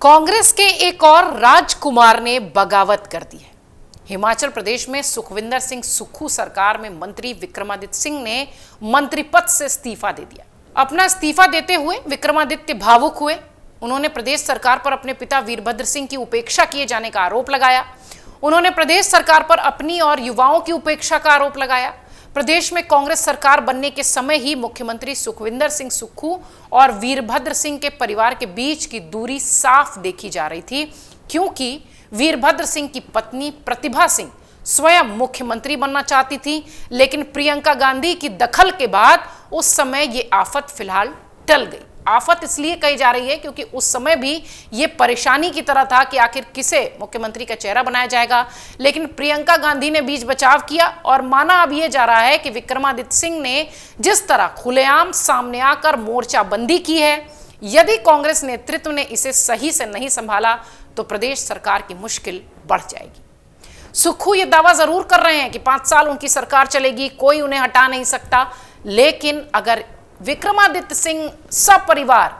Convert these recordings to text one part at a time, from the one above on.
कांग्रेस के एक और राजकुमार ने बगावत कर दी है। हिमाचल प्रदेश में सुखविंदर सिंह सुक्खू सरकार में मंत्री विक्रमादित्य सिंह ने मंत्री पद से इस्तीफा दे दिया। अपना इस्तीफा देते हुए विक्रमादित्य भावुक हुए। उन्होंने प्रदेश सरकार पर अपने पिता वीरभद्र सिंह की उपेक्षा किए जाने का आरोप लगाया। उन्होंने प्रदेश सरकार पर अपनी और युवाओं की उपेक्षा का आरोप लगाया। प्रदेश में कांग्रेस सरकार बनने के समय ही मुख्यमंत्री सुखविंदर सिंह सुक्खू और वीरभद्र सिंह के परिवार के बीच की दूरी साफ देखी जा रही थी, क्योंकि वीरभद्र सिंह की पत्नी प्रतिभा सिंह स्वयं मुख्यमंत्री बनना चाहती थी, लेकिन प्रियंका गांधी की दखल के बाद उस समय ये आफत फिलहाल टल गई। आफत इसलिए कही जा रही है क्योंकि उस समय भी ये परेशानी की तरह था कि आखिर किसे मुख्यमंत्री का चेहरा बनाया जाएगा, लेकिन प्रियंका गांधी ने बीच बचाव किया और माना अब ये जा रहा है कि विक्रमादित्य सिंह ने जिस तरह खुलेआम सामने आकर मोर्चाबंदी की है, यदि कांग्रेस नेतृत्व ने इसे सही से नहीं संभाला तो प्रदेश सरकार की मुश्किल बढ़ जाएगी। सुक्खू ये दावा जरूर कर रहे हैं कि 5 साल उनकी सरकार चलेगी, कोई उन्हें हटा नहीं सकता, लेकिन अगर विक्रमादित्य सिंह सपरिवार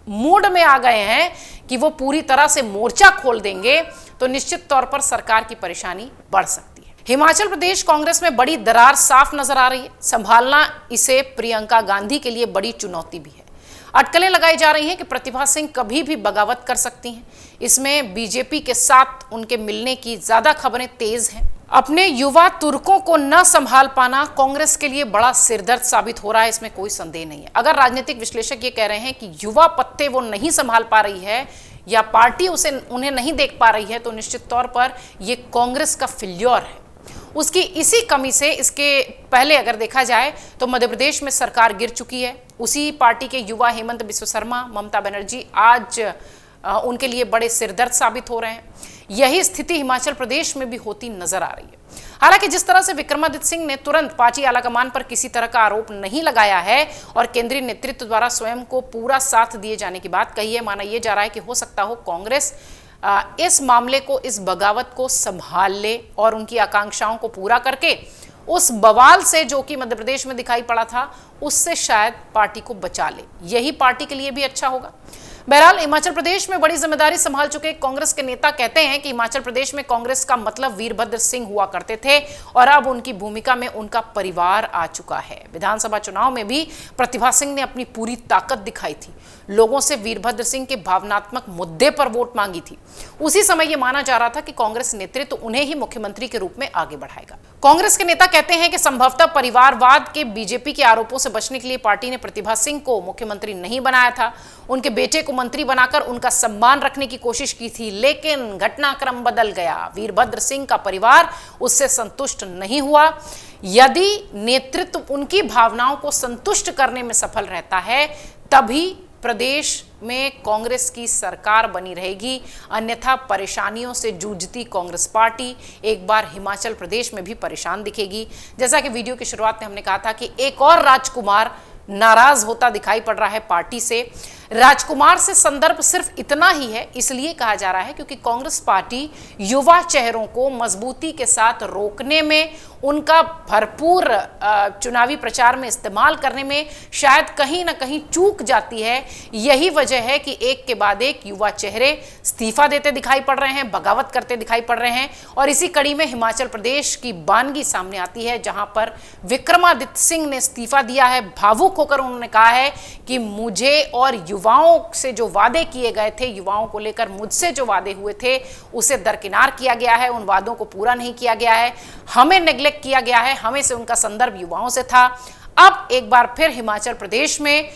मूड में आ गए हैं कि वो पूरी तरह से मोर्चा खोल देंगे तो निश्चित तौर पर सरकार की परेशानी बढ़ सकती है। हिमाचल प्रदेश कांग्रेस में बड़ी दरार साफ नजर आ रही है। संभालना इसे प्रियंका गांधी के लिए बड़ी चुनौती भी है। अटकलें लगाई जा रही हैं कि प्रतिभा सिंह कभी भी बगावत कर सकती हैं। इसमें बीजेपी के साथ उनके मिलने की ज्यादा खबरें तेज हैं। अपने युवा तुर्कों को न संभाल पाना कांग्रेस के लिए बड़ा सिरदर्द साबित हो रहा है, इसमें कोई संदेह नहीं है। अगर राजनीतिक विश्लेषक ये कह रहे हैं कि युवा पत्ते वो नहीं संभाल पा रही है या पार्टी उन्हें नहीं देख पा रही है, तो निश्चित तौर पर ये कांग्रेस का फेल्योर है। उसकी इसी कमी से इसके पहले अगर देखा जाए तो मध्य प्रदेश में सरकार गिर चुकी है। उसी पार्टी के युवा हेमंत बिस्व शर्मा, ममता बनर्जी आज उनके लिए बड़े सिरदर्द साबित हो रहे हैं। यही स्थिति हिमाचल प्रदेश में भी होती नजर आ रही है। हालांकि जिस तरह से विक्रमादित्य सिंह ने तुरंत पार्टी आलाकमान पर किसी तरह का आरोप नहीं लगाया है और केंद्रीय नेतृत्व द्वारा स्वयं को पूरा साथ दिए जाने की बात कही है, माना यह जा रहा है कि हो सकता हो कांग्रेस इस मामले को, इस बगावत को संभाल ले और उनकी आकांक्षाओं को पूरा करके उस बवाल से जो कि मध्य प्रदेश में दिखाई पड़ा था, उससे शायद पार्टी को बचा ले। यही पार्टी के लिए भी अच्छा होगा। बहरहाल हिमाचल प्रदेश में बड़ी जिम्मेदारी संभाल चुके कांग्रेस के नेता कहते हैं कि हिमाचल प्रदेश में कांग्रेस का मतलब वीरभद्र सिंह हुआ करते थे और अब उनकी भूमिका में उनका परिवार आ चुका है। विधानसभा चुनाव में भी प्रतिभा सिंह ने अपनी पूरी ताकत दिखाई थी, लोगों से वीरभद्र सिंह के भावनात्मक मुद्दे पर वोट मांगी थी। उसी समय यह माना जा रहा था कि कांग्रेस नेतृत्व उन्हें ही मुख्यमंत्री के रूप में आगे बढ़ाएगा। कांग्रेस के नेता कहते हैं कि संभवतः परिवारवाद के बीजेपी के आरोपों से बचने के लिए पार्टी ने प्रतिभा सिंह को मुख्यमंत्री नहीं बनाया था। उनके बेटे को मंत्री बनाकर उनका सम्मान रखने की कोशिश की थी, लेकिन घटनाक्रम बदल गया। वीरभद्र सिंह का परिवार उससे संतुष्ट नहीं हुआ। यदि नेतृत्व उनकी भावनाओं को संतुष्ट करने में सफल रहता है, तभी प्रदेश में कांग्रेस की सरकार बनी रहेगी, अन्यथा परेशानियों से जूझती कांग्रेस पार्टी एक बार हिमाचल प्रदेश में भी परेशान दिखेगी। जैसा कि वीडियो की शुरुआत में हमने कहा था कि एक और राजकुमार नाराज होता दिखाई पड़ रहा है पार्टी से। राजकुमार से संदर्भ सिर्फ इतना ही है, इसलिए कहा जा रहा है क्योंकि कांग्रेस पार्टी युवा चेहरों को मजबूती के साथ रोकने में, उनका भरपूर चुनावी प्रचार में इस्तेमाल करने में शायद कहीं ना कहीं चूक जाती है। यही वजह है कि एक के बाद एक युवा चेहरे इस्तीफा देते दिखाई पड़ रहे हैं, बगावत करते दिखाई पड़ रहे हैं। और इसी कड़ी में हिमाचल प्रदेश की बानगी सामने आती है, जहां पर विक्रमादित्य सिंह ने इस्तीफा दिया है। भावुक होकर उन्होंने कहा है कि मुझे और युवाओं से जो वादे किए गए थे, युवाओं को लेकर मुझसे जो वादे हुए थे, उसे दरकिनार किया गया है, उन वादों को पूरा नहीं किया गया है, हमें नेग्लेक्ट किया गया है, हमें से उनका संदर्भ युवाओं से था। अब एक बार फिर हिमाचल प्रदेश में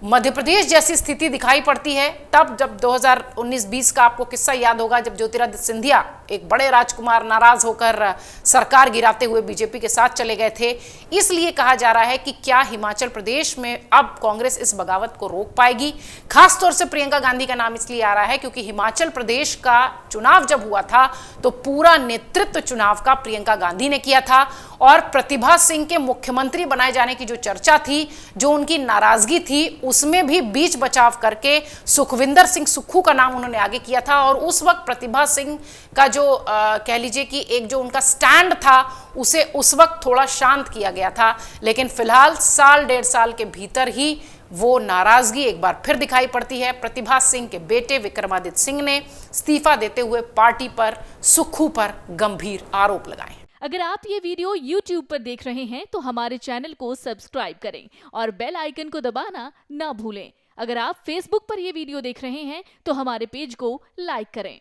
मध्य प्रदेश जैसी स्थिति दिखाई पड़ती है। तब जब 2019-20 का आपको किस्सा याद होगा, जब ज्योतिरादित्य सिंधिया एक बड़े राजकुमार नाराज होकर सरकार गिराते हुए बीजेपी के साथ चले गए थे। इसलिए कहा जा रहा है कि क्या हिमाचल प्रदेश में अब कांग्रेस इस बगावत को रोक पाएगी। खासतौर से प्रियंका गांधी का नाम इसलिए आ रहा है क्योंकि हिमाचल प्रदेश का चुनाव जब हुआ था तो पूरा नेतृत्व चुनाव का प्रियंका गांधी ने किया था और प्रतिभा सिंह के मुख्यमंत्री बनाए जाने की जो चर्चा थी, जो उनकी नाराजगी थी, उसमें भी बीच बचाव करके सुखविंदर सिंह सुक्खू का नाम उन्होंने आगे किया था। और उस वक्त प्रतिभा सिंह का जो कह लीजिए कि एक जो उनका स्टैंड था, उसे उस वक्त थोड़ा शांत किया गया था। लेकिन फिलहाल साल 1.5 साल के भीतर ही वो नाराजगी एक बार फिर दिखाई पड़ती है। प्रतिभा सिंह के बेटे विक्रमादित्य सिंह ने इस्तीफा देते हुए पार्टी पर, सुक्खू पर गंभीर आरोप लगाए हैं। अगर आप ये वीडियो YouTube पर देख रहे हैं तो हमारे चैनल को सब्सक्राइब करें और बेल आइकन को दबाना ना भूलें। अगर आप Facebook पर ये वीडियो देख रहे हैं तो हमारे पेज को लाइक करें।